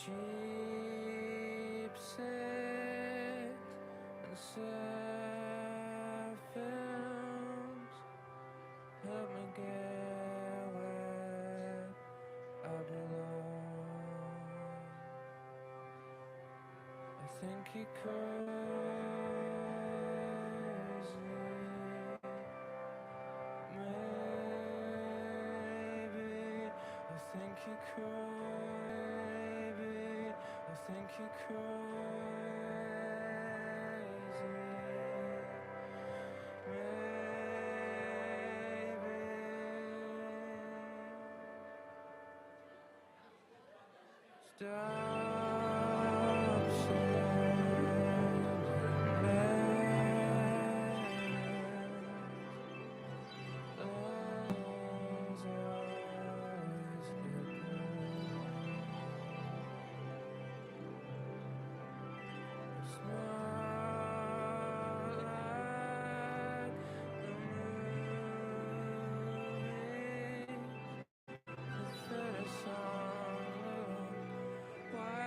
cheap sex and sad films help me get where I belong. I think you're crazy, maybe. I think you're crazy. I think you're crazy, maybe. Stop sending letters. Always get it's not like the movies. The finish song, why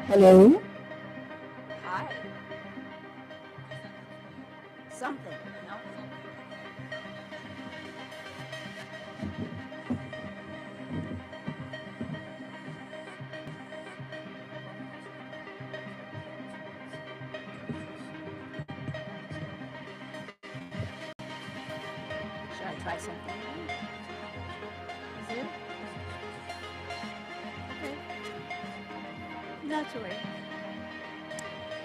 Hello? Hi. Something. No? Should I try something again? Is it? Okay. Not to worry.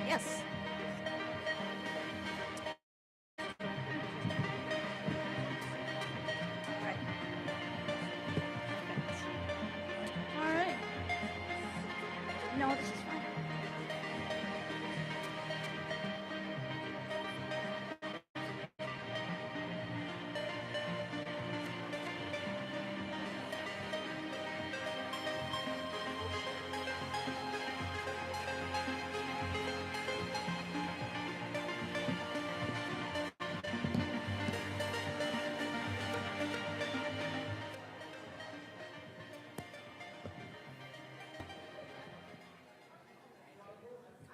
Yes. Right. All right. No, this is fine.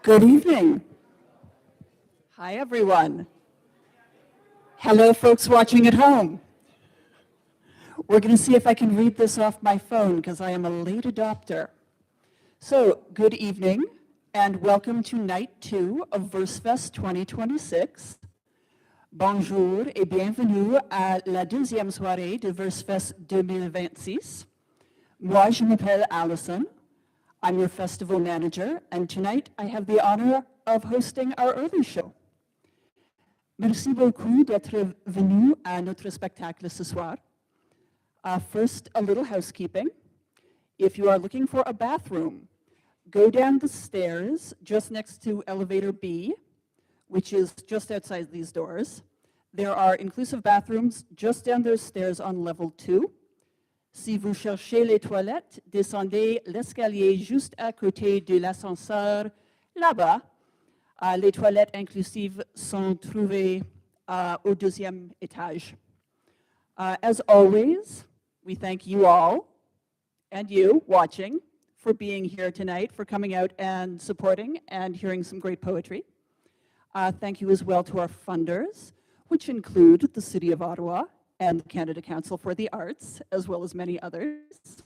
Good evening. Hi, everyone. Hello, folks watching at home. We're going to see if I can read this off my phone because I am a late adopter. So, good evening and welcome to night 2 of Versefest 2026. Bonjour et bienvenue à la deuxième soirée de Versefest 2026. Moi, je m'appelle Allison. I'm your festival manager, and tonight I have the honor of hosting our early show. Merci beaucoup d'être venu à notre spectacle ce soir. First, a little housekeeping. If you are looking for a bathroom, go down the stairs just next to elevator B, which is just outside these doors. There are inclusive bathrooms just down those stairs on level 2. Si vous cherchez les toilettes, descendez l'escalier juste à côté de l'ascenseur, là-bas. Les toilettes inclusives sont trouvées au deuxième étage. As always, we thank you all and you watching for being here tonight, for coming out and supporting and hearing some great poetry. Thank you as well to our funders, which include the City of Ottawa and the Canada Council for the Arts, as well as many others.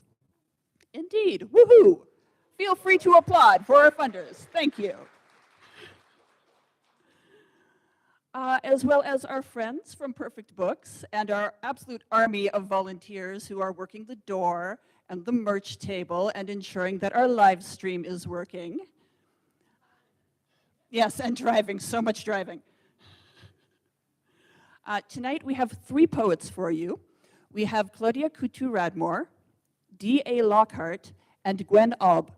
Indeed, woohoo! Feel free to applaud for our funders. Thank you. As well as our friends from Perfect Books and our absolute army of volunteers who are working the door and the merch table and ensuring that our live stream is working. Yes, and driving, so much driving. Tonight we have 3 poets for you. We have Claudia Coutu-Radmore, D.A. Lockhart, and Gwen Aub.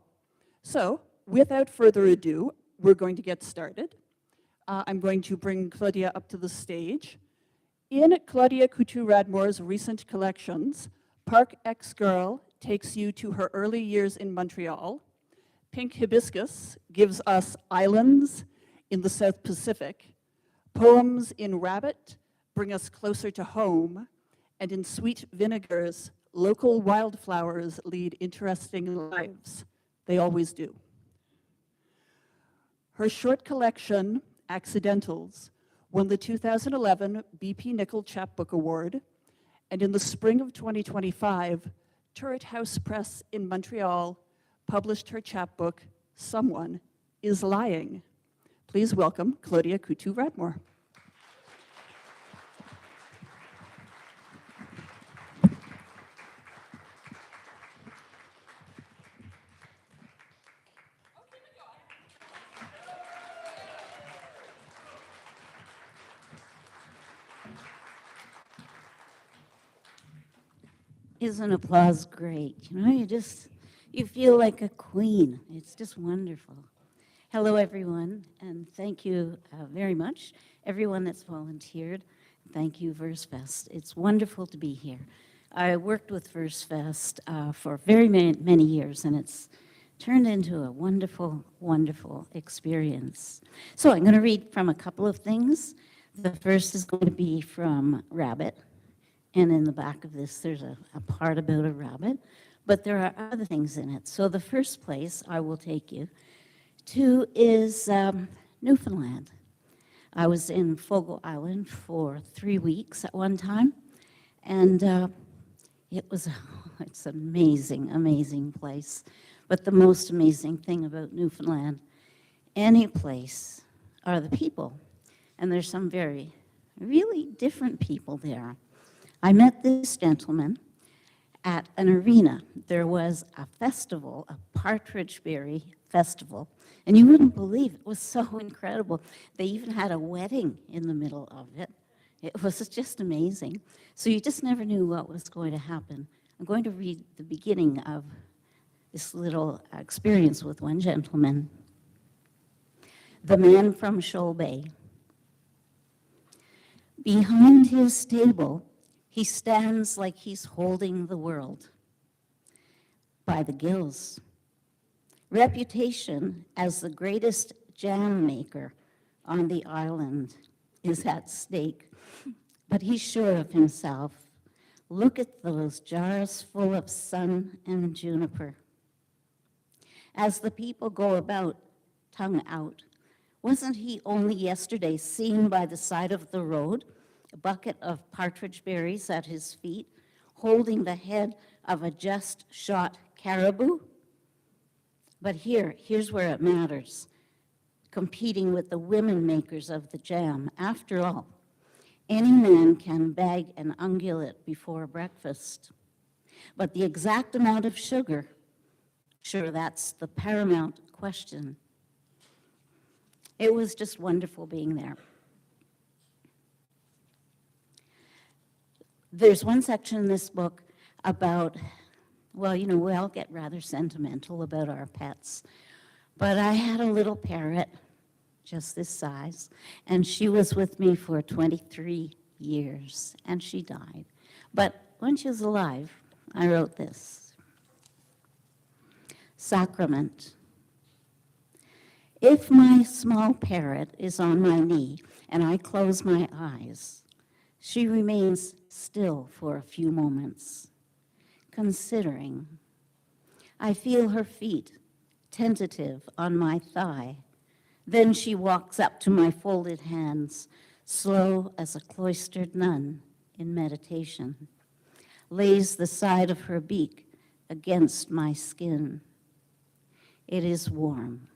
So, without further ado, we're going to get started. I'm going to bring Claudia up to the stage. In Claudia Coutu-Radmore's recent collections, Park X-Girl takes you to her early years in Montreal. Pink Hibiscus gives us islands in the South Pacific. Poems in Rabbit bring us closer to home. And in Sweet Vinegars, local wildflowers lead interesting lives. They always do. Her short collection, Accidentals, won the 2011 BP Nickel Chapbook Award, and in the spring of 2025, Turret House Press in Montreal published her chapbook, Someone is Lying. Please welcome Claudia Coutu-Radmore. Isn't applause great? You know, you feel like a queen. It's just wonderful. Hello, everyone, and thank you very much, everyone that's volunteered. Thank you, Versefest. It's wonderful to be here. I worked with Versefest for very many years, and it's turned into a wonderful, wonderful experience. So I'm going to read from a couple of things. The first is going to be from Rabbit. And in the back of this, there's a part about a rabbit, but there are other things in it. So the first place I will take you Two is Newfoundland. I was in Fogo Island for 3 weeks at one time, and it was, it's an amazing, amazing place. But the most amazing thing about Newfoundland, any place, are the people. And there's some very, really different people there. I met this gentleman at an arena. There was a festival, a partridge berry festival, and you wouldn't believe it was so incredible. They even had a wedding in the middle of it. It was just amazing. So you just never knew what was going to happen. I'm going to read the beginning of this little experience with one gentleman. The man from Shoal Bay. Behind his table, he stands like he's holding the world by the gills. Reputation as the greatest jam maker on the island is at stake, but he's sure of himself. Look at those jars full of sun and juniper. As the people go about, tongue out, wasn't he only yesterday seen by the side of the road, a bucket of partridge berries at his feet, holding the head of a just shot caribou? But here's where it matters, competing with the women makers of the jam. After all, any man can bag an ungulate before breakfast. But the exact amount of sugar, sure, that's the paramount question. It was just wonderful being there. There's one section in this book about, well, you know, we all get rather sentimental about our pets. But I had a little parrot, just this size, and she was with me for 23 years, and she died. But when she was alive, I wrote this. Sacrament. If my small parrot is on my knee and I close my eyes, she remains still for a few moments, considering. I feel her feet tentative on my thigh. Then she walks up to my folded hands, slow as a cloistered nun in meditation, lays the side of her beak against my skin. It is warm.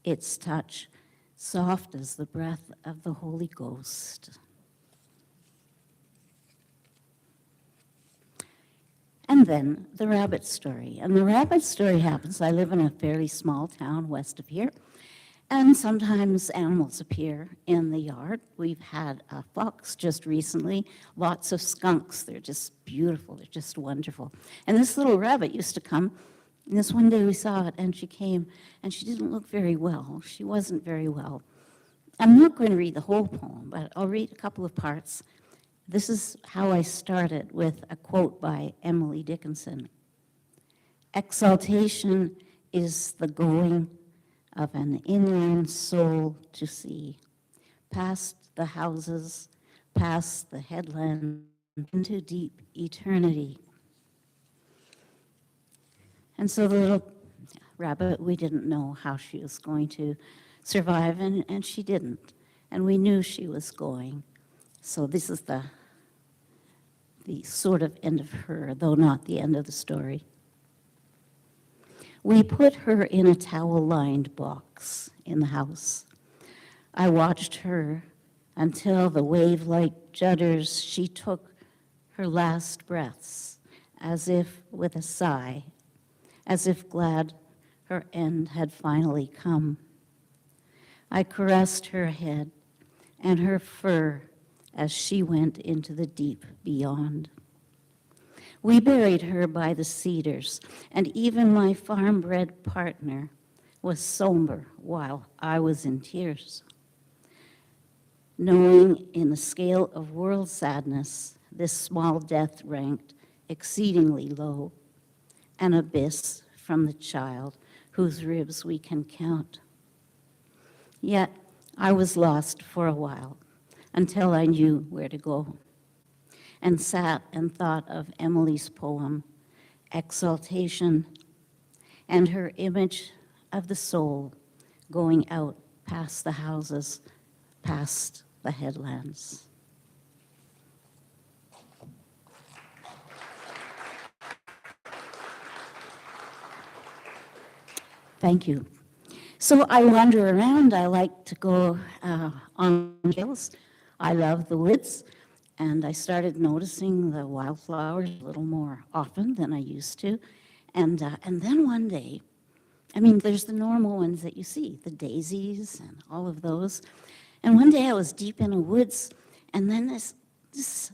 Its touch, soft as the breath of the Holy Ghost. And then the rabbit story. And the rabbit story happens, I live in a fairly small town west of here, and sometimes animals appear in the yard. We've had a fox just recently, lots of skunks. They're just beautiful, they're just wonderful. And this little rabbit used to come. And this one day we saw it, and she came, and she didn't look very well. She wasn't very well. I'm not going to read the whole poem, but I'll read a couple of parts. This is how I started, with a quote by Emily Dickinson. Exaltation is the going of an inland soul to sea, past the houses, past the headland, into deep eternity. And so the little rabbit, we didn't know how she was going to survive, and she didn't. And we knew she was going. So this is the sort of end of her, though not the end of the story. We put her in a towel-lined box in the house. I watched her until the wave-like judders she took her last breaths, as if with a sigh, as if glad her end had finally come. I caressed her head and her fur as she went into the deep beyond. We buried her by the cedars, and even my farm-bred partner was somber while I was in tears. Knowing in the scale of world sadness, this small death ranked exceedingly low, an abyss from the child whose ribs we can count. Yet I was lost for a while until I knew where to go, and sat and thought of Emily's poem, Exaltation, and her image of the soul going out past the houses, past the headlands. Thank you. So I wander around. I like to go on trails. I love the woods. And I started noticing the wildflowers a little more often than I used to. And then one day, I mean, there's the normal ones that you see, the daisies and all of those. And one day I was deep in the woods, and then this,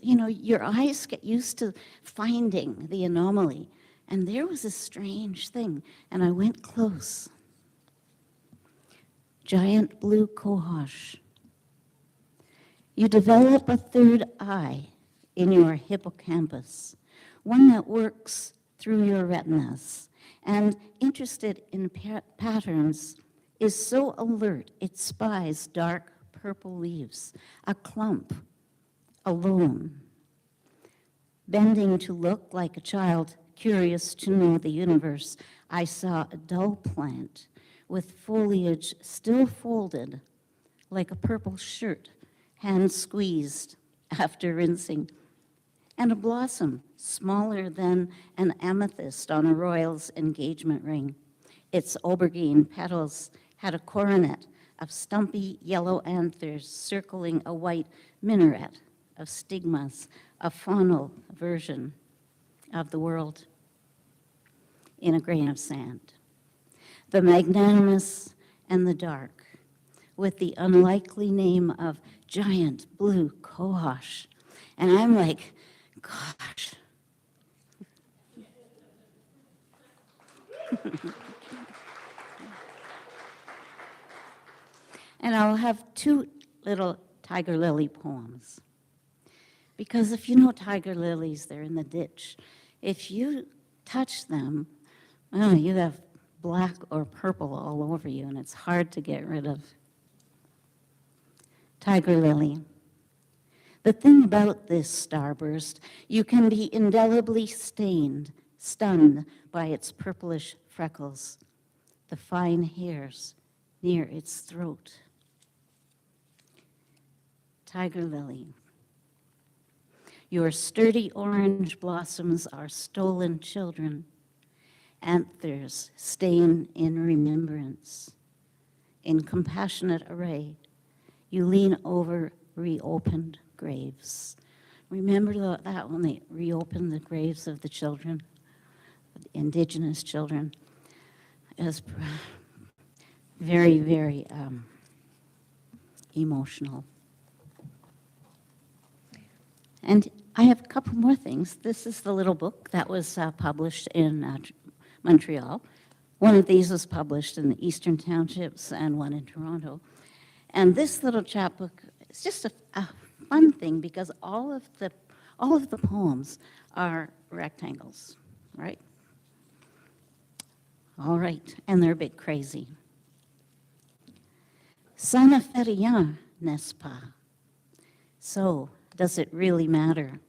your eyes get used to finding the anomaly. And there was a strange thing, and I went close. Giant blue cohosh. You develop a third eye in your hippocampus, one that works through your retinas, and interested in patterns, is so alert it spies dark purple leaves, a clump, alone. Bending to look like a child curious to know the universe, I saw a dull plant with foliage still folded like a purple shirt, hand squeezed after rinsing, and a blossom smaller than an amethyst on a royal's engagement ring. Its aubergine petals had a coronet of stumpy yellow anthers circling a white minaret of stigmas, a faunal version of the world in a grain of sand. The magnanimous and the dark, with the unlikely name of giant blue cohosh. And I'm like, gosh. And I'll have two little tiger lily poems. Because if you know tiger lilies, they're in the ditch. If you touch them, oh, you have black or purple all over you, and it's hard to get rid of. Tiger lily. The thing about this starburst, you can be indelibly stunned by its purplish freckles, the fine hairs near its throat. Tiger lily. Your sturdy orange blossoms are stolen children, anthers stain in remembrance. In compassionate array, you lean over reopened graves. Remember that when they reopened the graves of the children, indigenous children? It was very, very emotional. And I have a couple more things. This is the little book that was published in Montreal. One of these was published in the Eastern Townships and one in Toronto. And this little chapbook is just a fun thing because all of the poems are rectangles, right? All right, and they're a bit crazy. Ça ne fait rien, n'est-ce pas? So, does it really matter?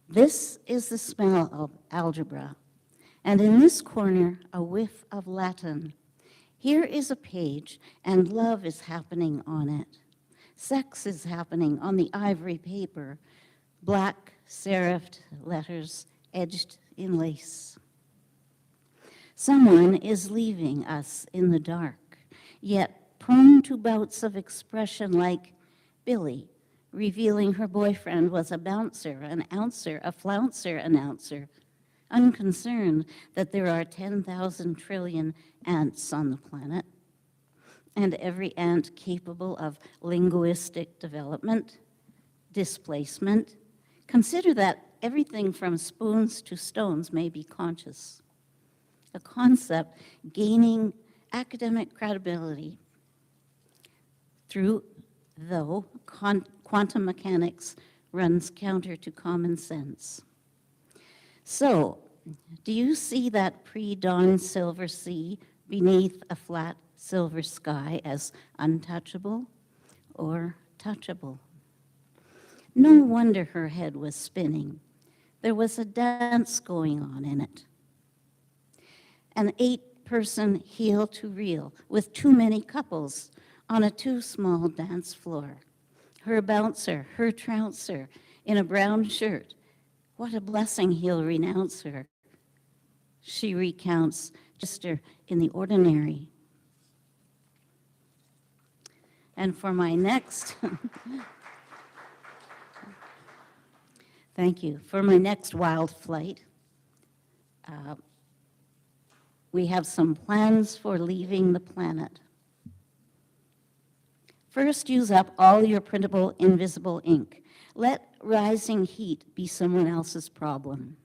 This is the smell of algebra, and in this corner, a whiff of Latin. Here is a page, and love is happening on it. Sex is happening on the ivory paper, black serifed letters edged in lace. Someone is leaving us in the dark, yet prone to bouts of expression like Billy, revealing her boyfriend was a bouncer, an ouncer, a flouncer announcer, unconcerned that there are 10,000 trillion ants on the planet, and every ant capable of linguistic development, displacement. Consider that everything from spoons to stones may be conscious. A concept gaining academic credibility through, though quantum mechanics runs counter to common sense. So, do you see that pre-dawn silver sea beneath a flat silver sky as untouchable or touchable? No wonder her head was spinning. There was a dance going on in it. An person heel to reel with too many couples on a too small dance floor. Her bouncer, her trouncer in a brown shirt. What a blessing he'll renounce her. She recounts just her in the ordinary. And for my next, thank you. For my next wild flight, we have some plans for leaving the planet. First, use up all your printable, invisible ink. Let rising heat be someone else's problem.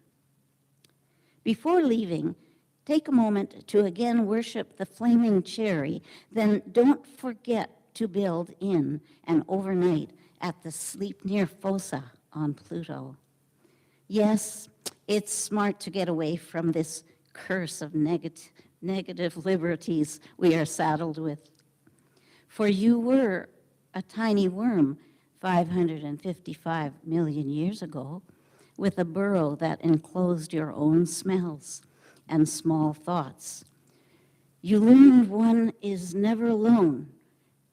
Before leaving, take a moment to again worship the flaming cherry, then don't forget to build in an overnight at the Sleipnir Fossa on Pluto. Yes, it's smart to get away from this curse of negative liberties we are saddled with. For you were a tiny worm 555 million years ago, with a burrow that enclosed your own smells and small thoughts. You learned one is never alone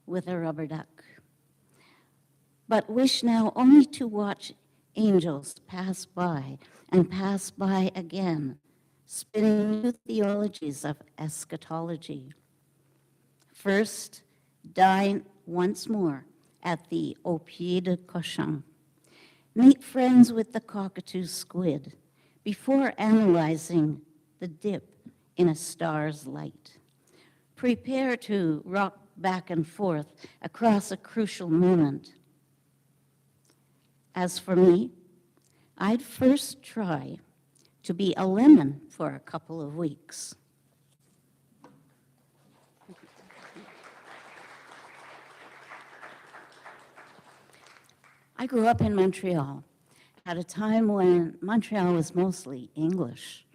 with a rubber duck, but wish now only to watch angels pass by and pass by again, spinning new theologies of eschatology. First, dine once more at the Au Pied de Cochon. Meet friends with the cockatoo squid before analyzing the dip in a star's light. Prepare to rock back and forth across a crucial moment. As for me, I'd first try to be a lemon for a couple of weeks. I grew up in Montreal at a time when Montreal was mostly English.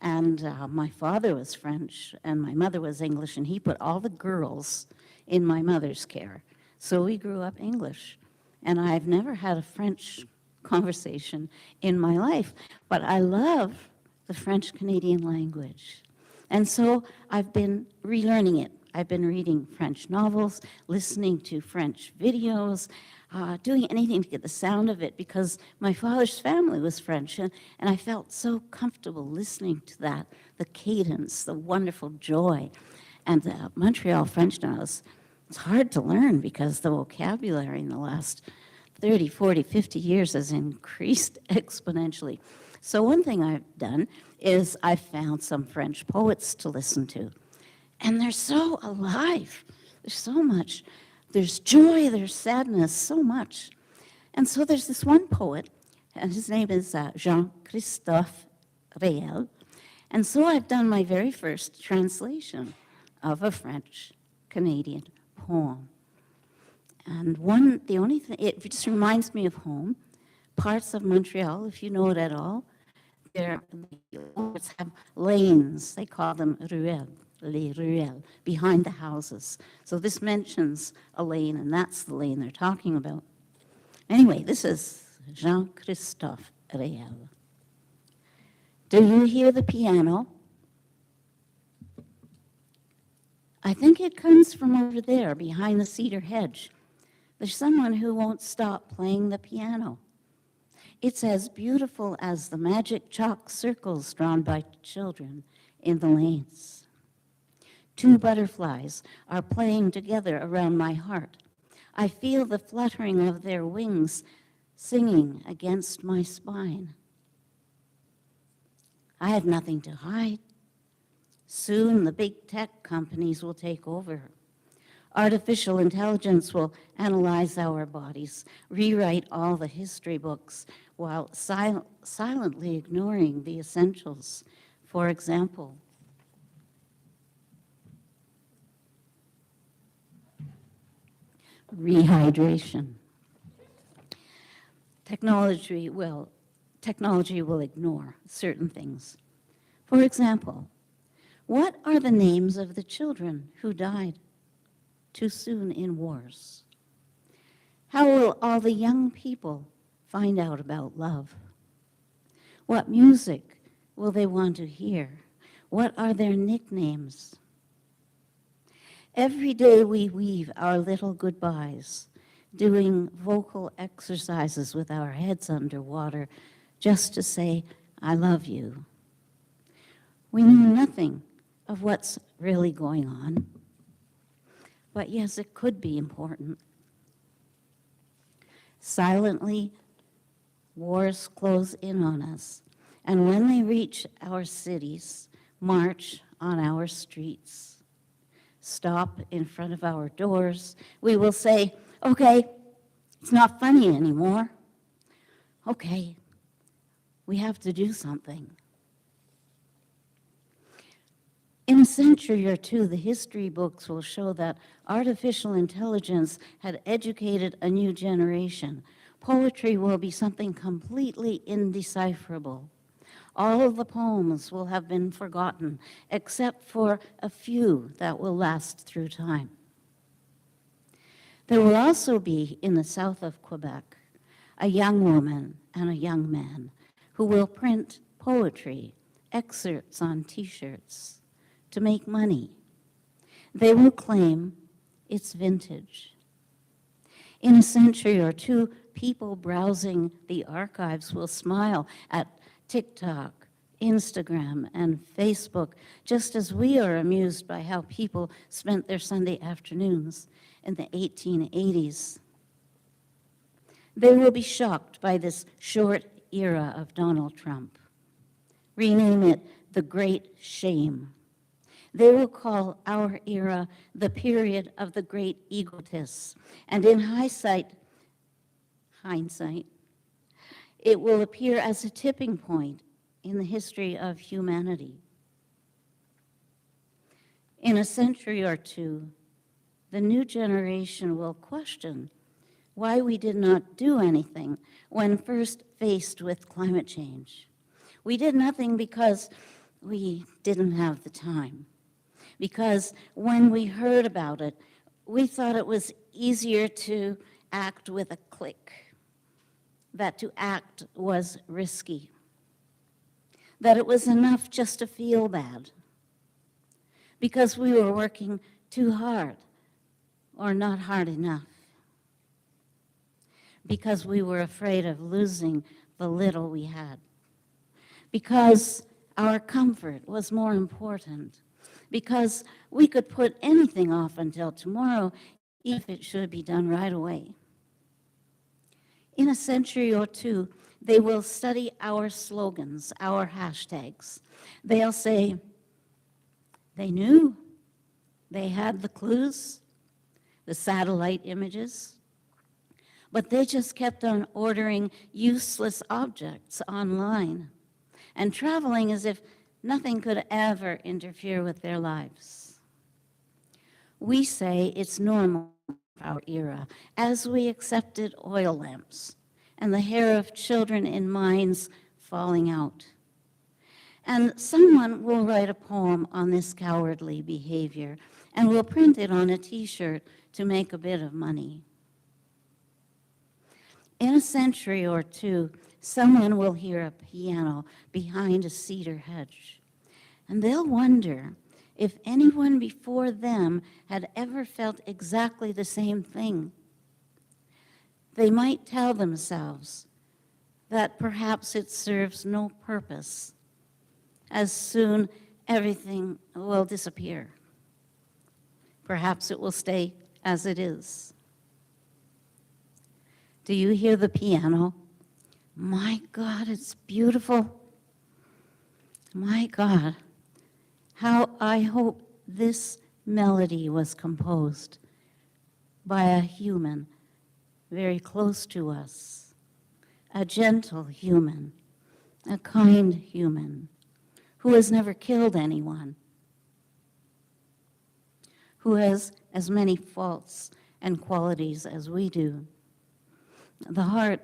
And my father was French and my mother was English, and he put all the girls in my mother's care. So we grew up English. And I've never had a French conversation in my life, but I love the French Canadian language. And so I've been relearning it. I've been reading French novels, listening to French videos, doing anything to get the sound of it, because my father's family was French, and I felt so comfortable listening to that, the cadence, the wonderful joy. And Montreal French now it's hard to learn because the vocabulary in the last 30, 40, 50 years has increased exponentially. So one thing I've done is I've found some French poets to listen to. And they're so alive. There's so much. There's joy, there's sadness, so much. And so there's this one poet, and his name is Jean-Christophe Réel. And so I've done my very first translation of a French Canadian poem. And the only thing, it just reminds me of home. Parts of Montreal, if you know it at all, the roads have lanes. They call them ruelles, les ruelles, behind the houses. So this mentions a lane, and that's the lane they're talking about. Anyway, this is Jean-Christophe Réel. Do you hear the piano? I think it comes from over there, behind the cedar hedge. There's someone who won't stop playing the piano. It's as beautiful as the magic chalk circles drawn by children in the lanes. Two butterflies are playing together around my heart. I feel the fluttering of their wings singing against my spine. I have nothing to hide. Soon the big tech companies will take over. Artificial intelligence will analyze our bodies, rewrite all the history books while silently ignoring the essentials. For example, rehydration. Technology will ignore certain things. For example, what are the names of the children who died too soon in wars? How will all the young people find out about love? What music will they want to hear? What are their nicknames? Every day we weave our little goodbyes, doing vocal exercises with our heads underwater just to say, I love you. We knew nothing of what's really going on. But yes, it could be important. Silently, wars close in on us, and when they reach our cities, march on our streets, stop in front of our doors, we will say, okay, it's not funny anymore. Okay, we have to do something. In a century or two, the history books will show that artificial intelligence had educated a new generation. Poetry will be something completely indecipherable. All of the poems will have been forgotten, except for a few that will last through time. There will also be, in the south of Quebec, a young woman and a young man who will print poetry, excerpts on T-shirts, to make money. They will claim it's vintage. In a century or two, people browsing the archives will smile at TikTok, Instagram, and Facebook, just as we are amused by how people spent their Sunday afternoons in the 1880s. They will be shocked by this short era of Donald Trump. Rename it the Great Shame. They will call our era the period of the great egotists. And in hindsight, it will appear as a tipping point in the history of humanity. In a century or two, the new generation will question why we did not do anything when first faced with climate change. We did nothing because we didn't have the time. Because when we heard about it, we thought it was easier to act with a click, that to act was risky, that it was enough just to feel bad, because we were working too hard or not hard enough, because we were afraid of losing the little we had, because our comfort was more important, because we could put anything off until tomorrow if it should be done right away. In a century or two, they will study our slogans, our hashtags. They'll say, they knew, they had the clues, the satellite images, but they just kept on ordering useless objects online and traveling as if nothing could ever interfere with their lives. We say it's normal for our era, as we accepted oil lamps and the hair of children in mines falling out. And someone will write a poem on this cowardly behavior and will print it on a T-shirt to make a bit of money. In a century or two, someone will hear a piano behind a cedar hedge, and they'll wonder if anyone before them had ever felt exactly the same thing. They might tell themselves that perhaps it serves no purpose, as soon everything will disappear. Perhaps it will stay as it is. Do you hear the piano? My God, it's beautiful. My God, how I hope this melody was composed by a human very close to us, a gentle human, a kind human, who has never killed anyone, who has as many faults and qualities as we do. The heart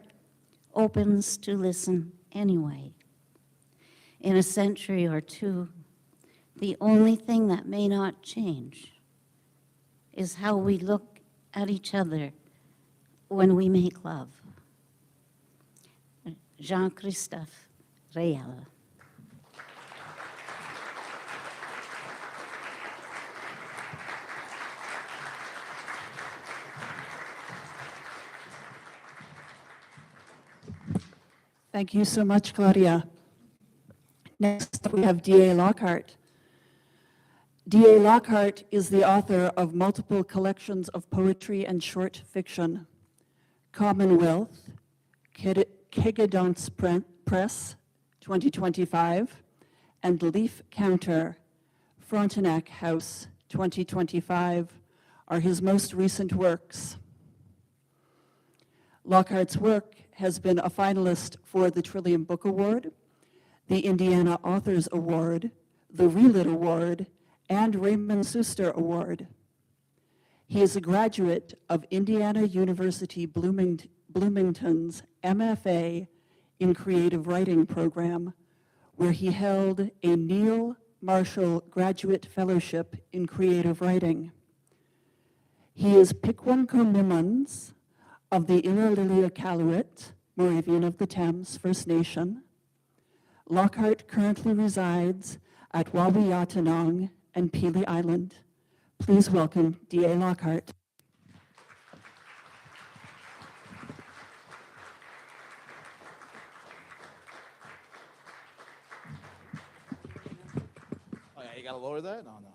opens to listen anyway. In a century or two, the only thing that may not change is how we look at each other when we make love. Jean-Christophe Réal. Thank you so much, Claudia. Next, we have D.A. Lockhart. D.A. Lockhart is the author of multiple collections of poetry and short fiction. Commonwealth, Kegadance Press, 2025, and Leaf Counter, Frontenac House, 2025, are his most recent works. Lockhart's work has been a finalist for the Trillium Book Award, the Indiana Authors Award, the Relit Award, and Raymond Suster Award. He is a graduate of Indiana University Bloomington's MFA in Creative Writing program, where he held a Neil Marshall Graduate Fellowship in Creative Writing. He is Pikwunko of the Ilalilia Moravian of the Thames First Nation. Lockhart currently resides at Wawiyatanong and Pelee Island. Please welcome D.A. Lockhart. Oh, yeah, you gotta lower that? Oh, no.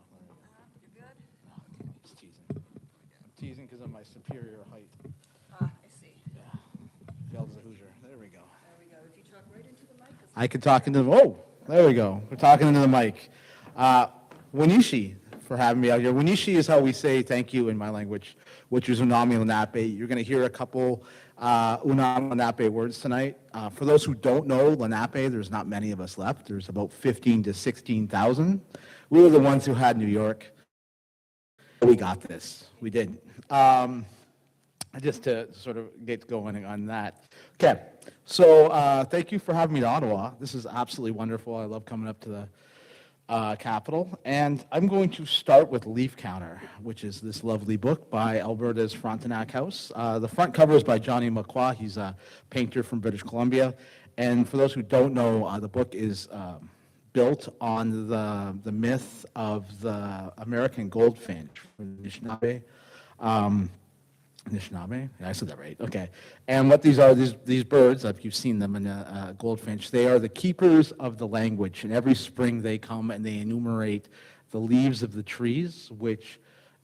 You're good? No, I'm just teasing. I'm teasing because of my superior height. I see. Yeah. Failed as a Hoosier. There we go. There we go. If you talk right into the mic. I could talk into the, oh, there we go. We're talking into the mic. Wanishi for having me out here. Wanishi is how we say thank you in my language, which is Unami Lenape. You're going to hear a couple Unami Lenape words tonight. For those who don't know Lenape, there's not many of us left. There's about 15 to 16,000. We were the ones who had New York. We got this. We didn't. Just to sort of get going on that. Okay, so thank you for having me to Ottawa. This is absolutely wonderful. I love coming up to the capital. And I'm going to start with Leaf Counter, which is this lovely book by Alberta's Frontenac House. The front cover is by Johnny Macquarie. He's a painter from British Columbia. And for those who don't know, the book is built on the myth of the American goldfinch from Anishinaabe. Anishinaabe? Yeah, I said that right. Okay. And what these are, these birds, if you've seen them in a goldfinch, they are the keepers of the language. And every spring they come and they enumerate the leaves of the trees, which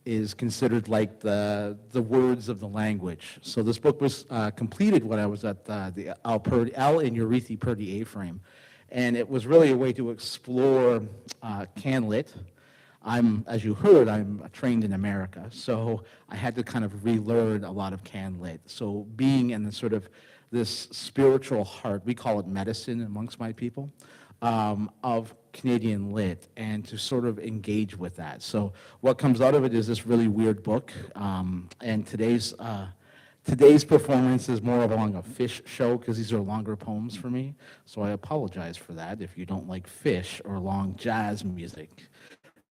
is considered like the words of the language. So this book was completed when I was at the Al and Eurythi Purdy A-frame. And it was really a way to explore CanLit. As you heard, I'm trained in America, so I had to kind of relearn a lot of CanLit. So being in the sort of this spiritual heart, we call it medicine amongst my people, of Canadian lit, and to sort of engage with that. So what comes out of it is this really weird book, and today's performance is more along a fish show because these are longer poems for me, so I apologize for that if you don't like fish or long jazz music.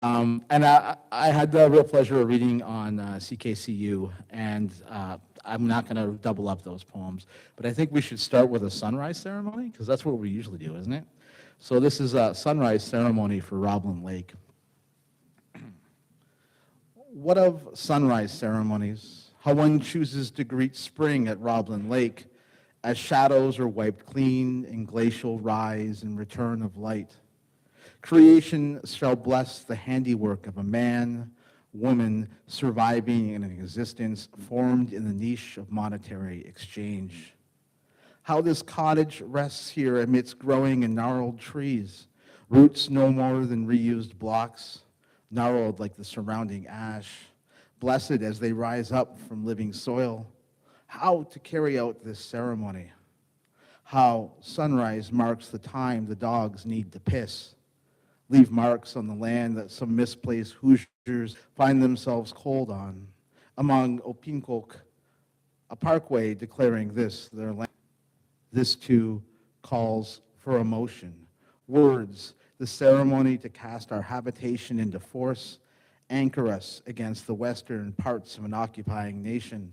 And I had the real pleasure of reading on CKCU, and I'm not going to double up those poems, but I think we should start with a sunrise ceremony, because that's what we usually do, isn't it? So this is a sunrise ceremony for Roblin Lake. What of sunrise ceremonies? How one chooses to greet spring at Roblin Lake, as shadows are wiped clean in glacial rise and return of light. Creation shall bless the handiwork of a man, woman surviving in an existence formed in the niche of monetary exchange. How this cottage rests here amidst growing and gnarled trees, roots no more than reused blocks, gnarled like the surrounding ash, blessed as they rise up from living soil. How to carry out this ceremony? How sunrise marks the time the dogs need to piss, leave marks on the land that some misplaced Hoosiers find themselves cold on. Among Opinkok, a parkway declaring this their land. This too calls for emotion. Words, the ceremony to cast our habitation into force, anchor us against the western parts of an occupying nation.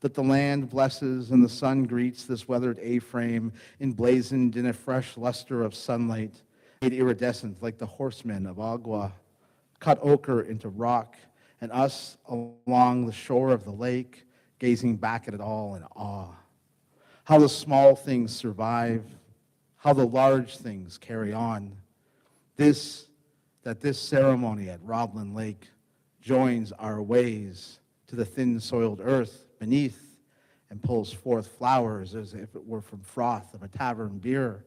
That the land blesses and the sun greets this weathered A-frame, emblazoned in a fresh luster of sunlight, made iridescent like the horsemen of Agua, cut ochre into rock, and us along the shore of the lake, gazing back at it all in awe. how the small things survive, how the large things carry on. This ceremony at Roblin Lake joins our ways to the thin-soiled earth beneath and pulls forth flowers as if it were from froth of a tavern beer,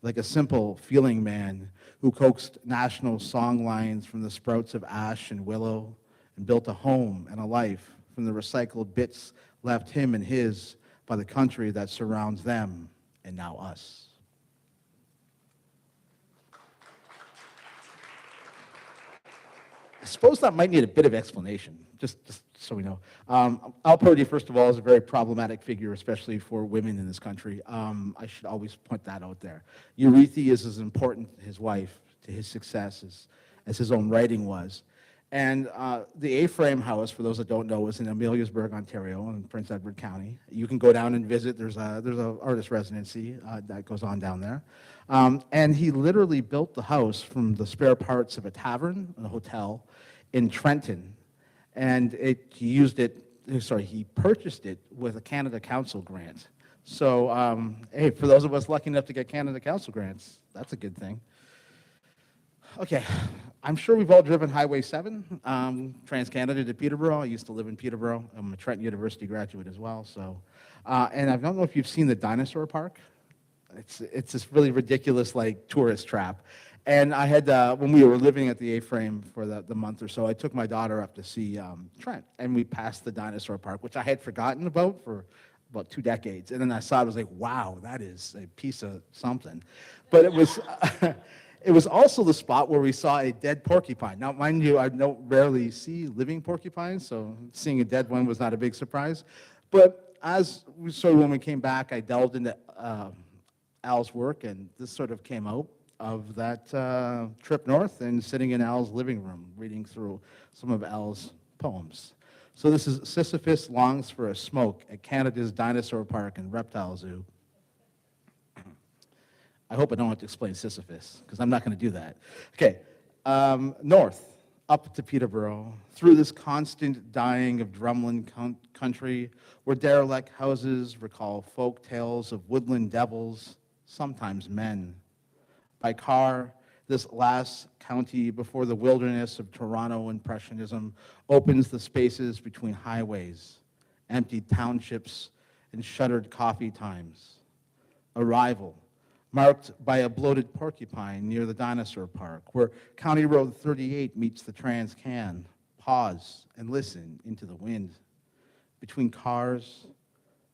like a simple feeling man who coaxed national song lines from the sprouts of ash and willow and built a home and a life from the recycled bits left him and his by the country that surrounds them and now us. I suppose that might need a bit of explanation, just so we know. Al Purdy, first of all, is a very problematic figure, especially for women in this country. I should always point that out there. Eurythe is as important, his wife, to his success as his own writing was. And the A-Frame House, for those that don't know, is in Ameliasburg, Ontario, in Prince Edward County. You can go down and visit. There's a artist residency that goes on down there. And he literally built the house from the spare parts of a tavern and a hotel in Trenton. And he purchased it with a Canada Council grant. So, hey, for those of us lucky enough to get Canada Council grants, that's a good thing. Okay, I'm sure we've all driven Highway 7, Trans-Canada to Peterborough. I used to live in Peterborough. I'm a Trent University graduate as well. So, and I don't know if you've seen the dinosaur park. It's this really ridiculous, like, tourist trap. And I had, when we were living at the A-Frame for the month or so, I took my daughter up to see Trent, and we passed the dinosaur park, which I had forgotten about for about 2 decades. And then I saw it, I was like, wow, that is a piece of something. But it was, it was also the spot where we saw a dead porcupine. Now, mind you, I don't rarely see living porcupines, so seeing a dead one was not a big surprise. But when we came back, I delved into Al's work, and this sort of came out of that trip north and sitting in Al's living room, reading through some of Al's poems. So this is Sisyphus Longs for a Smoke at Canada's Dinosaur Park and Reptile Zoo. I hope I don't have to explain Sisyphus, because I'm not going to do that. Okay, north, up to Peterborough, through this constant dying of drumlin country, where derelict houses recall folk tales of woodland devils, sometimes men. By car, this last county before the wilderness of Toronto Impressionism opens the spaces between highways, emptied townships, and shuttered coffee times. Arrival, marked by a bloated porcupine near the dinosaur park, where County Road 38 meets the Trans-Can. Pause and listen into the wind. Between cars,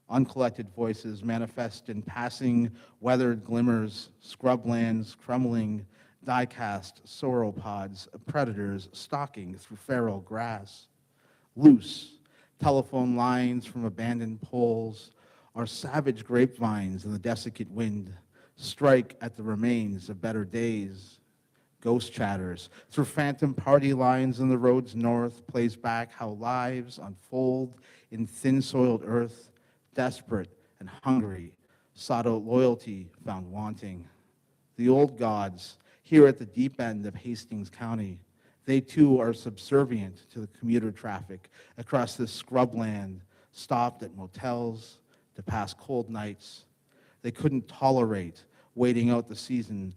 uncollected voices manifest in passing weathered glimmers, scrublands crumbling, die-cast sauropods of predators stalking through feral grass. Loose telephone lines from abandoned poles are savage grapevines in the desiccant wind, strike at the remains of better days. Ghost chatters through phantom party lines in the roads north plays back how lives unfold in thin-soiled earth, desperate and hungry, sought out loyalty found wanting. The old gods, here at the deep end of Hastings County, they too are subservient to the commuter traffic across this scrubland, stopped at motels to pass cold nights. They couldn't tolerate waiting out the season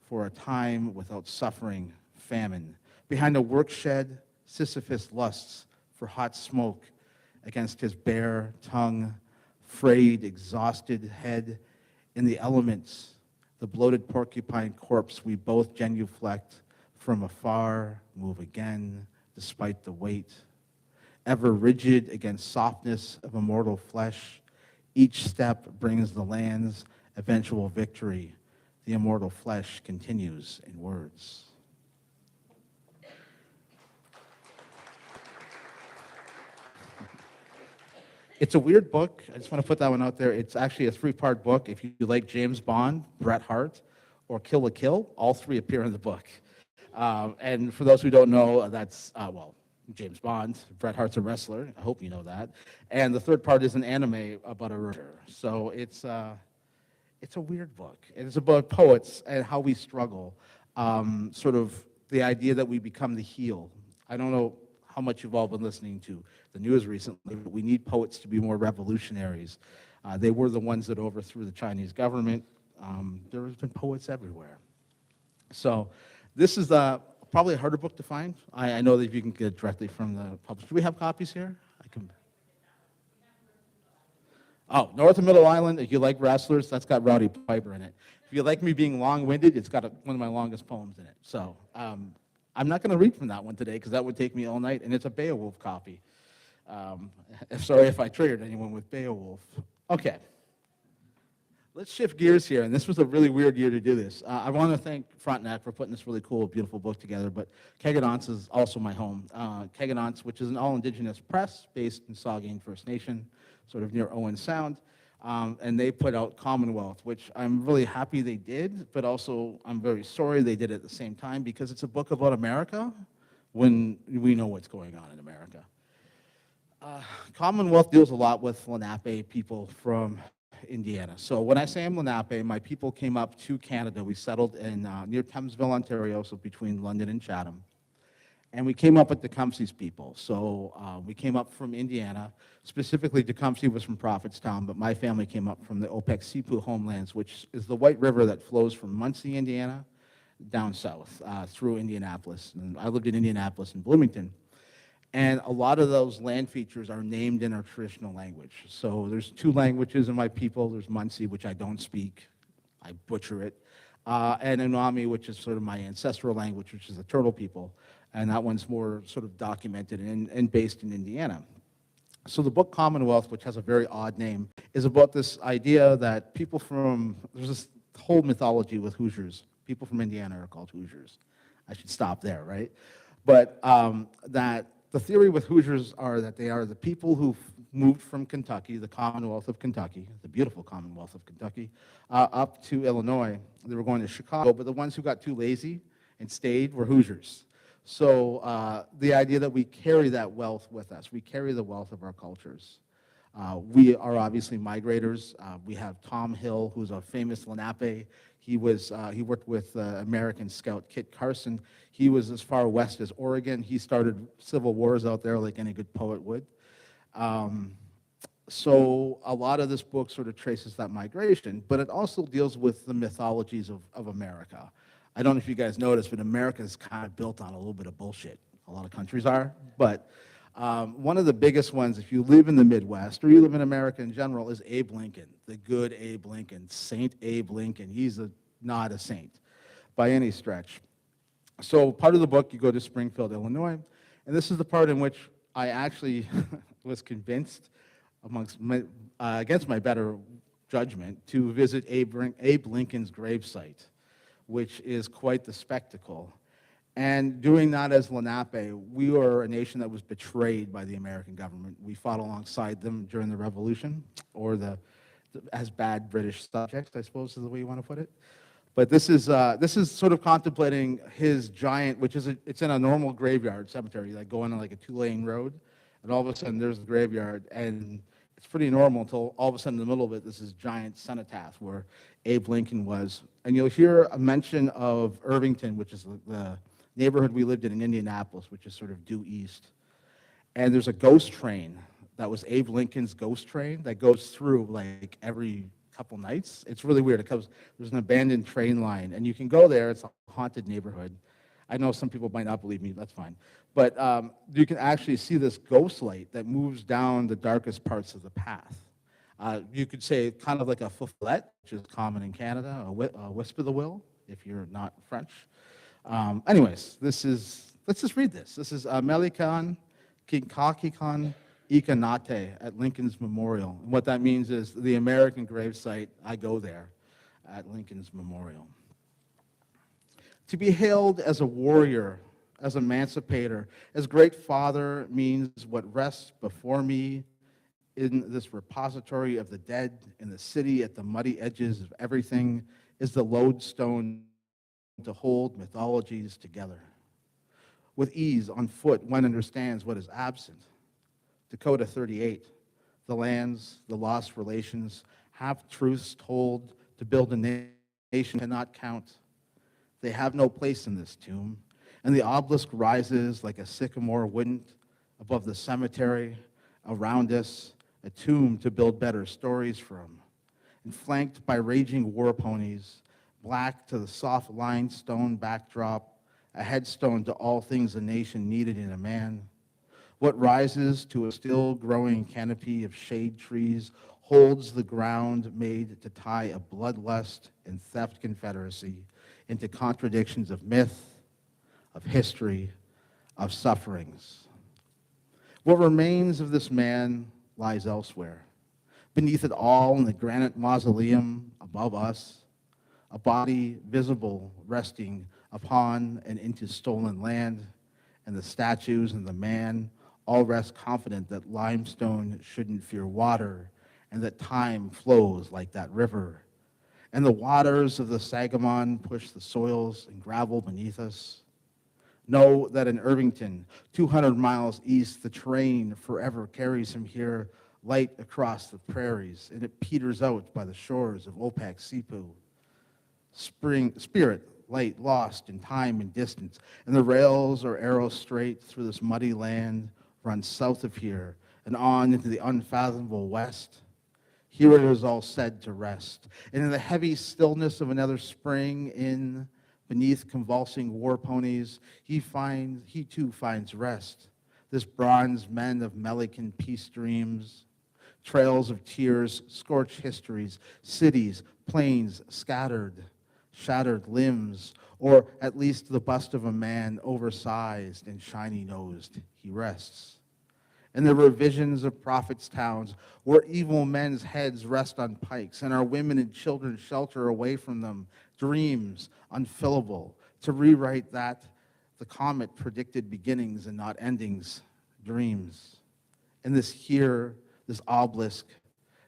for a time without suffering, famine. Behind a work shed, Sisyphus lusts for hot smoke against his bare tongue, frayed, exhausted head. In the elements, the bloated porcupine corpse we both genuflect from afar, move again, despite the weight. Ever rigid against softness of immortal flesh, each step brings the land's eventual victory. The immortal flesh continues in words. It's a weird book. I just want to put that one out there. It's actually a 3-part book. If you like James Bond, Bret Hart, or Kill la Kill, all 3 appear in the book. And for those who don't know, that's, James Bond. Bret Hart's a wrestler. I hope you know that. And the 3rd part is an anime about a writer. So it's a weird book. It's about poets and how we struggle. Sort of the idea that we become the heel. I don't know how much you've all been listening to the news recently, but we need poets to be more revolutionaries. They were the ones that overthrew the Chinese government. There have been poets everywhere. So this is probably a harder book to find. I know that you can get it directly from the publisher. Do we have copies here? I can. Oh, North and Middle Island, if you like wrestlers, that's got Rowdy Piper in it. If you like me being long-winded, it's got one of my longest poems in it. So I'm not going to read from that one today because that would take me all night, and it's a Beowulf copy. Sorry if I triggered anyone with Beowulf. Okay. Let's shift gears here, and this was a really weird year to do this. I want to thank Frontenac for putting this really cool, beautiful book together, but Kegadance is also my home. Kegadance, which is an all-indigenous press based in Saugeen First Nation, sort of near Owen Sound, and they put out Commonwealth, which I'm really happy they did, but also I'm very sorry they did it at the same time because it's a book about America when we know what's going on in America. Commonwealth deals a lot with Lenape people from Indiana. So when I say I'm Lenape, my people came up to Canada. We settled in near Thamesville, Ontario, so between London and Chatham. And we came up with Tecumseh's people. So we came up from Indiana. Specifically, Tecumseh was from Prophetstown, but my family came up from the Opek-Sipu homelands, which is the White River that flows from Muncie, Indiana, down south through Indianapolis. And I lived in Indianapolis and Bloomington. And a lot of those land features are named in our traditional language. So there's two languages in my people. There's Muncie, which I don't speak. I butcher it. And Unami, which is sort of my ancestral language, which is the Turtle people. And that one's more sort of documented and based in Indiana. So the book Commonwealth, which has a very odd name, is about this idea that people from, there's this whole mythology with Hoosiers. People from Indiana are called Hoosiers. I should stop there, right? But that the theory with Hoosiers are that they are the people who moved from Kentucky, the Commonwealth of Kentucky, the beautiful Commonwealth of Kentucky, up to Illinois. They were going to Chicago, but the ones who got too lazy and stayed were Hoosiers. So the idea that we carry that wealth with us, we carry the wealth of our cultures. We are obviously migrators. We have Tom Hill, who's a famous Lenape. He worked with American scout Kit Carson. He was as far west as Oregon. He started civil wars out there like any good poet would. So a lot of this book sort of traces that migration, but it also deals with the mythologies of America. I don't know if you guys noticed, but America is kind of built on a little bit of bullshit. A lot of countries are, but one of the biggest ones, if you live in the Midwest or you live in America in general, is Abe Lincoln, the good Abe Lincoln, Saint Abe Lincoln. He's not a saint by any stretch. So part of the book, you go to Springfield, Illinois, and this is the part in which I actually was convinced, against my better judgment, to visit Abe Lincoln's gravesite, which is quite the spectacle. And doing that as Lenape, we were a nation that was betrayed by the American government. We fought alongside them during the Revolution, or as bad British subjects, I suppose is the way you want to put it. But this is sort of contemplating his giant, which is it's in a normal graveyard cemetery, like going on like a 2-lane road, and all of a sudden there's the graveyard, and it's pretty normal until all of a sudden in the middle of it, this is giant cenotaph where Abe Lincoln was. And you'll hear a mention of Irvington, which is the neighborhood we lived in Indianapolis, which is sort of due east. And there's a ghost train that was Abe Lincoln's ghost train that goes through like every couple nights. It's really weird. There's an abandoned train line, and you can go there. It's a haunted neighborhood. I know some people might not believe me. That's fine. But you can actually see this ghost light that moves down the darkest parts of the path. You could say kind of like a fouflette, which is common in Canada, a wisp of the will, if you're not French. Anyways, let's just read this. This is Melikan Kinkakikan Ikanate at Lincoln's Memorial. And what that means is the American gravesite, I go there at Lincoln's Memorial. To be hailed as a warrior, as emancipator, as great father means what rests before me in this repository of the dead, in the city at the muddy edges of everything, is the lodestone to hold mythologies together. With ease on foot, one understands what is absent. Dakota 38, the lands, the lost relations, half truths told to build a nation cannot count. They have no place in this tomb, and the obelisk rises like a sycamore wind above the cemetery around us, a tomb to build better stories from, and flanked by raging war ponies, black to the soft limestone backdrop, a headstone to all things a nation needed in a man. What rises to a still growing canopy of shade trees holds the ground made to tie a bloodlust and theft confederacy into contradictions of myth, of history, of sufferings. What remains of this man lies elsewhere. Beneath it all, in the granite mausoleum above us, a body visible resting upon and into stolen land, and the statues and the man all rest confident that limestone shouldn't fear water, and that time flows like that river. And the waters of the Sangamon push the soils and gravel beneath us. Know that in Irvington, 200 miles east, the train forever carries him here, light across the prairies, and it peters out by the shores of Opak Sipu. Spirit, light lost in time and distance, and the rails are arrow straight through this muddy land, run south of here and on into the unfathomable west. Here it is all said to rest, and in the heavy stillness of another spring, beneath convulsing war ponies, he too finds rest. This bronze men of Melican peace dreams, trails of tears, scorched histories, cities, plains scattered, shattered limbs, or at least the bust of a man oversized and shiny-nosed, he rests. And there were visions of prophets' towns where evil men's heads rest on pikes and our women and children shelter away from them, dreams unfillable, to rewrite that the comet predicted beginnings and not endings, dreams. And this obelisk,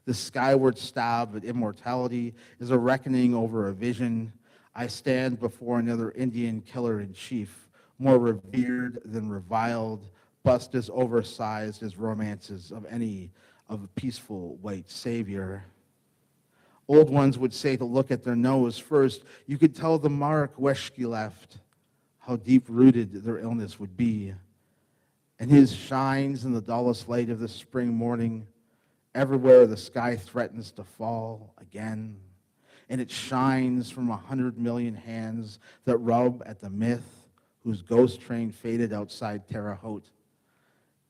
this skyward stab at immortality is a reckoning over a vision. I stand before another Indian killer-in-chief, more revered than reviled, bust as oversized as romances of any of a peaceful white savior. Old ones would say to look at their nose first. You could tell the mark Weshki left, how deep-rooted their illness would be. And his shines in the dullest light of the spring morning. Everywhere the sky threatens to fall again, and it shines from 100 million hands that rub at the myth whose ghost train faded outside Terre Haute.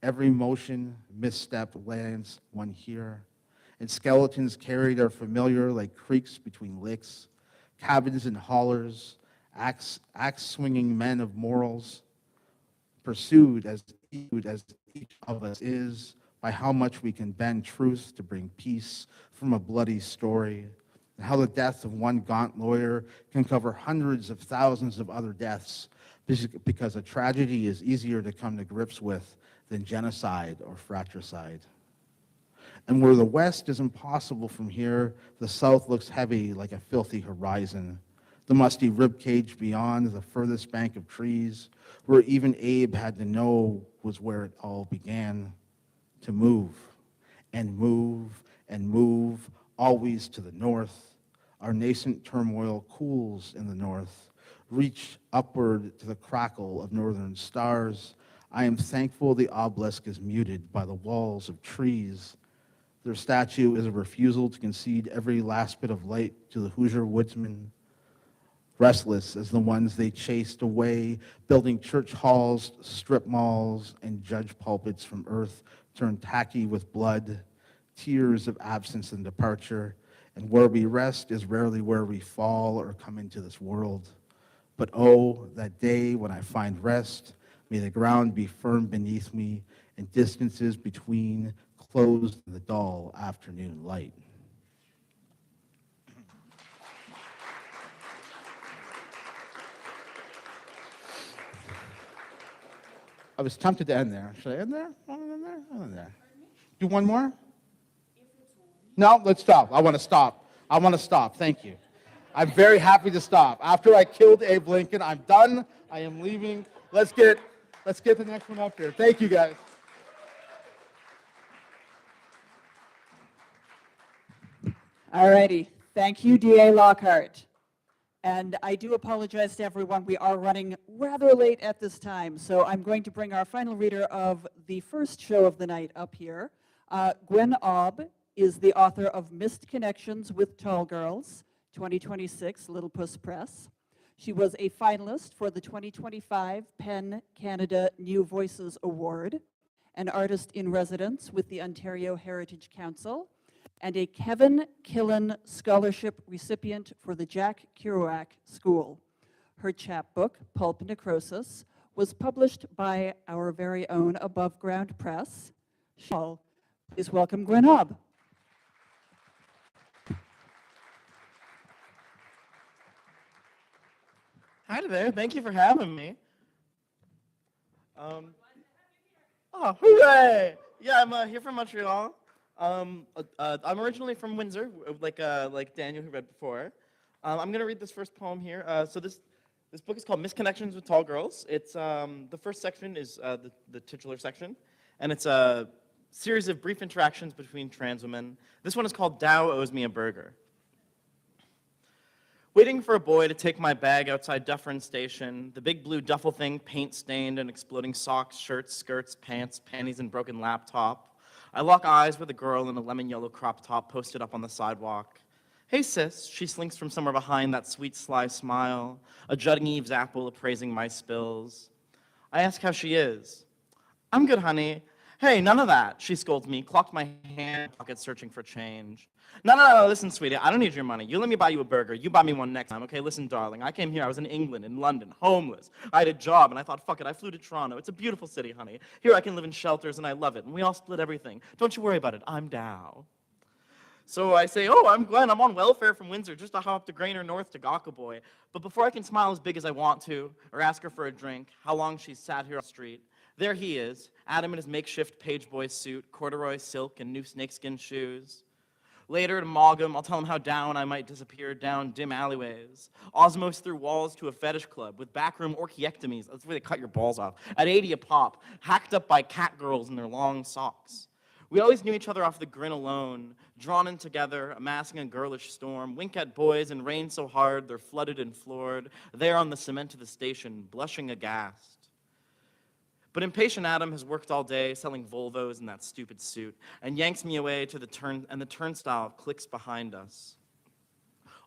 Every motion, misstep lands one here, and skeletons carried are familiar like creeks between licks, cabins and hollers, axe-swinging men of morals, pursued as each of us is, by how much we can bend truth to bring peace from a bloody story, and how the death of one gaunt lawyer can cover hundreds of thousands of other deaths, because a tragedy is easier to come to grips with than genocide or fratricide. And where the West is impossible from here, the South looks heavy like a filthy horizon, the musty ribcage beyond the furthest bank of trees, where even Abe had to know was where it all began. To move, and move, and move, always to the north. Our nascent turmoil cools in the north. Reach upward to the crackle of northern stars. I am thankful the obelisk is muted by the walls of trees. Their statue is a refusal to concede every last bit of light to the Hoosier woodsmen, restless as the ones they chased away, building church halls, strip malls, and judge pulpits from earth turned tacky with blood, tears of absence and departure, and where we rest is rarely where we fall or come into this world. But oh, that day when I find rest, may the ground be firm beneath me and distances between closed in the dull afternoon light. I was tempted to end there. Should I end there? End there. Do one more? No, let's stop. I want to stop. Thank you. I'm very happy to stop. After I killed Abe Lincoln, I'm done. I am leaving. Let's get the next one up here. Thank you, guys. All righty. Thank you, D.A. Lockhart. And I do apologize to everyone. We are running rather late at this time, so I'm going to bring our final reader of the first show of the night up here. Gwen Aub is the author of Missed Connections with Tall Girls, 2026, Little Puss Press. She was a finalist for the 2025 PEN Canada New Voices Award, an artist in residence with the Ontario Heritage Council, and a Kevin Killen Scholarship recipient for the Jack Kerouac School. Her chapbook, Pulp Necrosis, was published by our very own Above Ground Press. Please welcome Gwen Aub. Hi there. Thank you for having me. Oh, hooray! Yeah, I'm here from Montreal. I'm originally from Windsor, like Daniel who read before. I'm gonna read this first poem here. So this book is called Misconnections with Tall Girls. It's the first section is the titular section, and it's a series of brief interactions between trans women. This one is called Dow Owes Me a Burger. Waiting for a boy to take my bag outside Dufferin Station, the big blue duffel thing, paint-stained and exploding socks, shirts, skirts, pants, panties, and broken laptop. I lock eyes with a girl in a lemon-yellow crop top posted up on the sidewalk. Hey, sis, she slinks from somewhere behind that sweet, sly smile, a jutting Eve's apple appraising my spills. I ask how she is. I'm good, honey. Hey, none of that, she scolds me, clocked my hand pocket searching for change. No, listen, sweetie, I don't need your money. You let me buy you a burger. You buy me one next time, okay? Listen, darling, I came here, I was in England, in London, homeless. I had a job, and I thought, fuck it, I flew to Toronto. It's a beautiful city, honey. Here I can live in shelters, and I love it, and we all split everything. Don't you worry about it, I'm Dow. So I say, oh, I'm Glenn, I'm on welfare from Windsor, just to hop to Grainer North to Gawker Boy. But before I can smile as big as I want to, or ask her for a drink, how long she's sat here on the street, there he is, Adam in his makeshift page boy suit, corduroy silk, and new snakeskin shoes. Later at Amalgam, I'll tell him how down I might disappear down dim alleyways, osmose through walls to a fetish club with backroom orchiectomies, that's where they cut your balls off, at 80 a pop, hacked up by cat girls in their long socks. We always knew each other off the grin alone, drawn in together, amassing a girlish storm, wink at boys and rain so hard they're flooded and floored, there on the cement of the station, blushing aghast. But impatient Adam has worked all day selling Volvos in that stupid suit and yanks me away to the turnstile clicks behind us.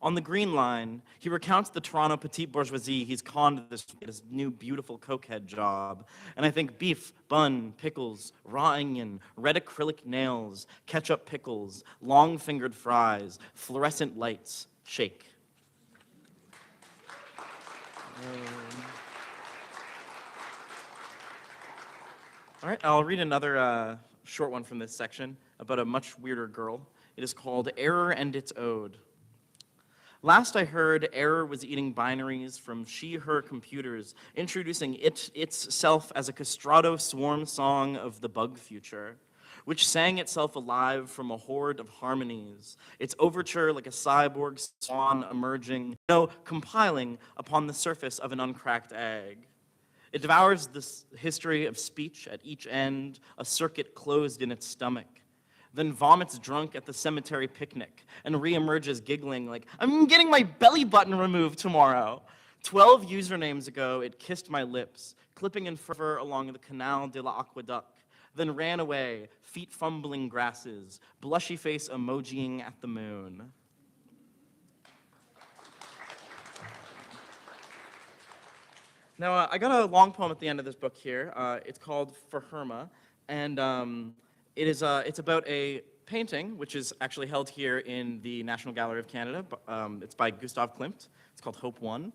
On the Green Line, he recounts the Toronto petite bourgeoisie he's conned this his new beautiful cokehead job. And I think beef, bun, pickles, raw onion, red acrylic nails, ketchup pickles, long-fingered fries, fluorescent lights, shake. All right, I'll read another short one from this section about a much weirder girl. It is called Error and Its Ode. Last I heard, Error was eating binaries from she-her computers, introducing itself as a castrato swarm song of the bug future, which sang itself alive from a horde of harmonies, its overture like a cyborg swan emerging, compiling upon the surface of an uncracked egg. It devours the history of speech at each end, a circuit closed in its stomach, then vomits drunk at the cemetery picnic and reemerges giggling like, I'm getting my belly button removed tomorrow. 12 usernames ago, it kissed my lips, clipping in fervor along the Canal de l'Aqueduc, then ran away, feet fumbling grasses, blushy face emojiing at the moon. Now, I got a long poem at the end of this book here. It's called For Herma, and it's about a painting, which is actually held here in the National Gallery of Canada. It's by Gustav Klimt. It's called Hope One.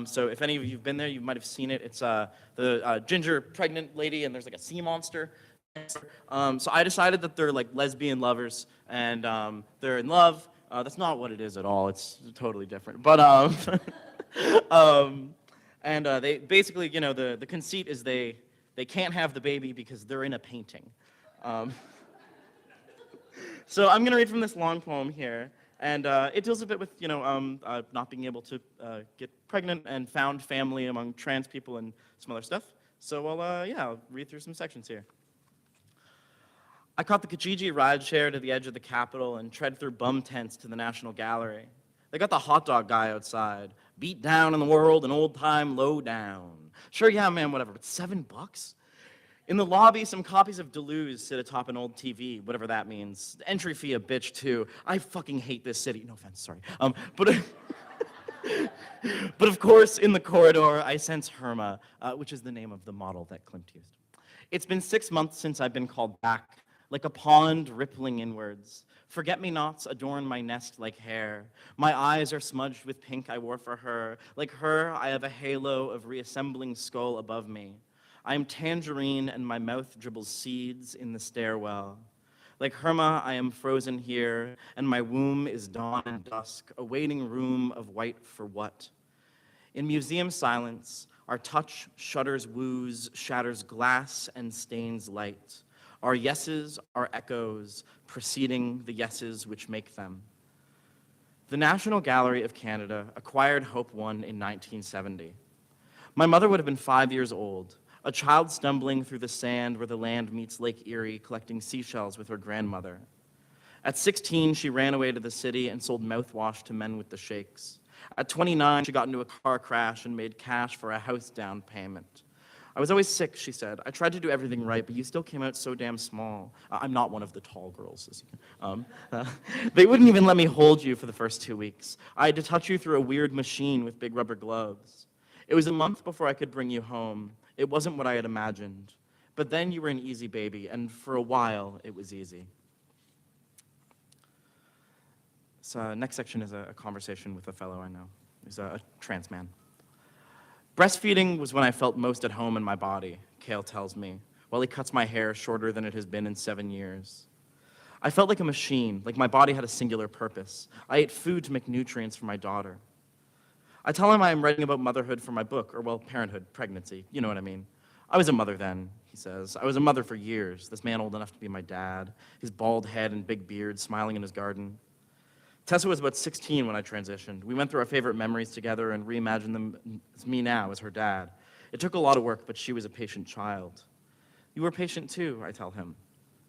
So if any of you have been there, you might have seen it. It's the ginger pregnant lady, and there's like a sea monster. So I decided that they're like lesbian lovers, and they're in love. That's not what it is at all. It's totally different. But and they basically, the conceit is they can't have the baby because they're in a painting. So I'm going to read from this long poem here, and it deals a bit with, not being able to get pregnant and found family among trans people and some other stuff. So I'll read through some sections here. I caught the Kijiji rideshare to the edge of the Capitol and tread through bum tents to the National Gallery. They got the hot dog guy outside. Beat down in the world and old time low down. Sure, yeah, man, whatever, but $7? In the lobby, some copies of Deleuze sit atop an old TV, whatever that means. The entry fee a bitch, too. I fucking hate this city. No offense, sorry. But but of course, in the corridor, I sense Herma, which is the name of the model that Klimt used. It's been 6 months since I've been called back, like a pond rippling inwards. Forget-me-nots adorn my nest like hair. My eyes are smudged with pink I wore for her. Like her, I have a halo of reassembling skull above me. I am tangerine and my mouth dribbles seeds in the stairwell. Like Herma, I am frozen here, and my womb is dawn and dusk, a waiting room of white for what? In museum silence, our touch shudders woos, shatters glass and stains light. Our yeses are echoes, preceding the yeses which make them. The National Gallery of Canada acquired Hope 1 in 1970. My mother would have been 5 years old, a child stumbling through the sand where the land meets Lake Erie, collecting seashells with her grandmother. At 16, she ran away to the city and sold mouthwash to men with the shakes. At 29, she got into a car crash and made cash for a house down payment. I was always sick, she said. I tried to do everything right, but you still came out so damn small. I'm not one of the tall girls. As you can. They wouldn't even let me hold you for the first 2 weeks. I had to touch you through a weird machine with big rubber gloves. It was a month before I could bring you home. It wasn't what I had imagined. But then you were an easy baby, and for a while, it was easy. So next section is a conversation with a fellow I know. He's a trans man. Breastfeeding was when I felt most at home in my body, Cale tells me, while he cuts my hair shorter than it has been in 7 years. I felt like a machine, like my body had a singular purpose. I ate food to make nutrients for my daughter. I tell him I am writing about motherhood for my book, or well, parenthood, pregnancy, you know what I mean. I was a mother then, he says. I was a mother for years, this man old enough to be my dad, his bald head and big beard smiling in his garden. Tessa was about 16 when I transitioned. We went through our favorite memories together and reimagined them as me now, as her dad. It took a lot of work, but she was a patient child. You were patient too, I tell him.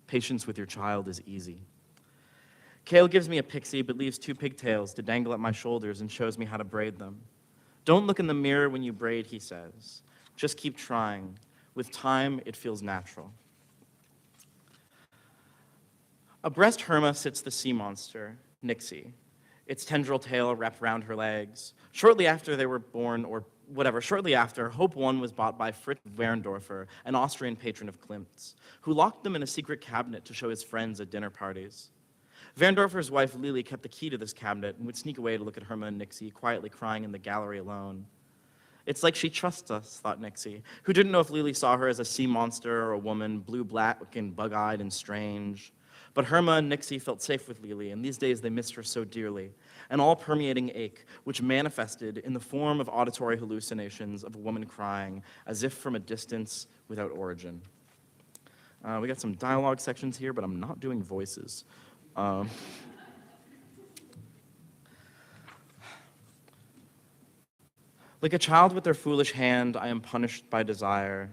Patience with your child is easy. Cale gives me a pixie, but leaves 2 pigtails to dangle at my shoulders and shows me how to braid them. Don't look in the mirror when you braid, he says. Just keep trying. With time, it feels natural. Abreast Herma sits the sea monster, Nixie, its tendril tail wrapped around her legs. Shortly after they were born, or whatever, shortly after, Hope 1 was bought by Fritz Werndorfer, an Austrian patron of Klimt's, who locked them in a secret cabinet to show his friends at dinner parties. Werndorfer's wife, Lily, kept the key to this cabinet and would sneak away to look at Herma and Nixie, quietly crying in the gallery alone. It's like she trusts us, thought Nixie, who didn't know if Lily saw her as a sea monster or a woman, blue-black and bug-eyed and strange. But Herma and Nixie felt safe with Lily, and these days they missed her so dearly, an all-permeating ache which manifested in the form of auditory hallucinations of a woman crying, as if from a distance without origin. We got some dialogue sections here, but I'm not doing voices. Like a child with their foolish hand, I am punished by desire.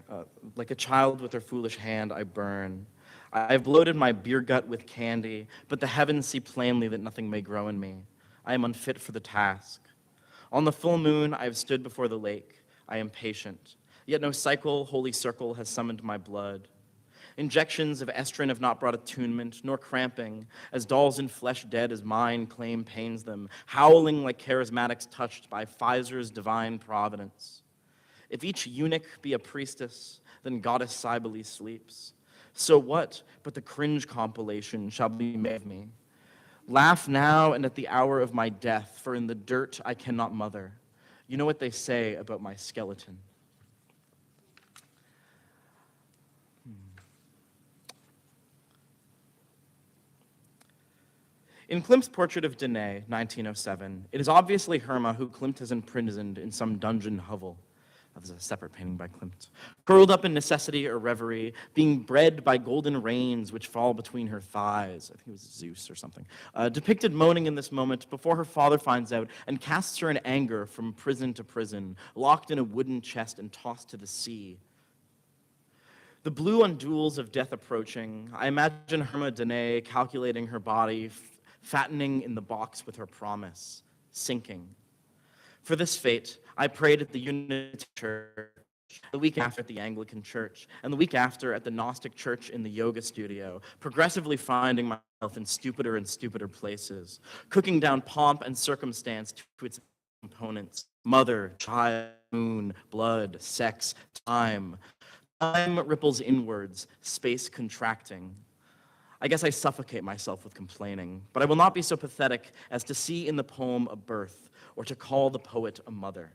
Like a child with their foolish hand, I burn. I have bloated my beer gut with candy, but the heavens see plainly that nothing may grow in me. I am unfit for the task. On the full moon, I have stood before the lake. I am patient. Yet no cycle, holy circle has summoned my blood. Injections of estrin have not brought attunement, nor cramping, as dolls in flesh dead as mine claim pains them, howling like charismatics touched by Pfizer's divine providence. If each eunuch be a priestess, then goddess Cybele sleeps. So what but the cringe compilation shall be made of me? Laugh now and at the hour of my death, for in the dirt I cannot mother. You know what they say about my skeleton. In Klimt's portrait of Danae, 1907, it is obviously Herma who Klimt has imprisoned in some dungeon hovel. That was a separate painting by Klimt. Curled up in necessity or reverie, being bred by golden rains which fall between her thighs. I think it was Zeus or something. Depicted moaning in this moment before her father finds out and casts her in anger from prison to prison, locked in a wooden chest and tossed to the sea. The blue unduals of death approaching, I imagine Herma Danae calculating her body, fattening in the box with her promise, sinking. For this fate, I prayed at the Unity Church the week after at the Anglican church, and the week after at the Gnostic church in the yoga studio, progressively finding myself in stupider and stupider places, cooking down pomp and circumstance to its components: mother, child, moon, blood, sex, time. Time ripples inwards, space contracting. I guess I suffocate myself with complaining, but I will not be so pathetic as to see in the poem a birth, or to call the poet a mother.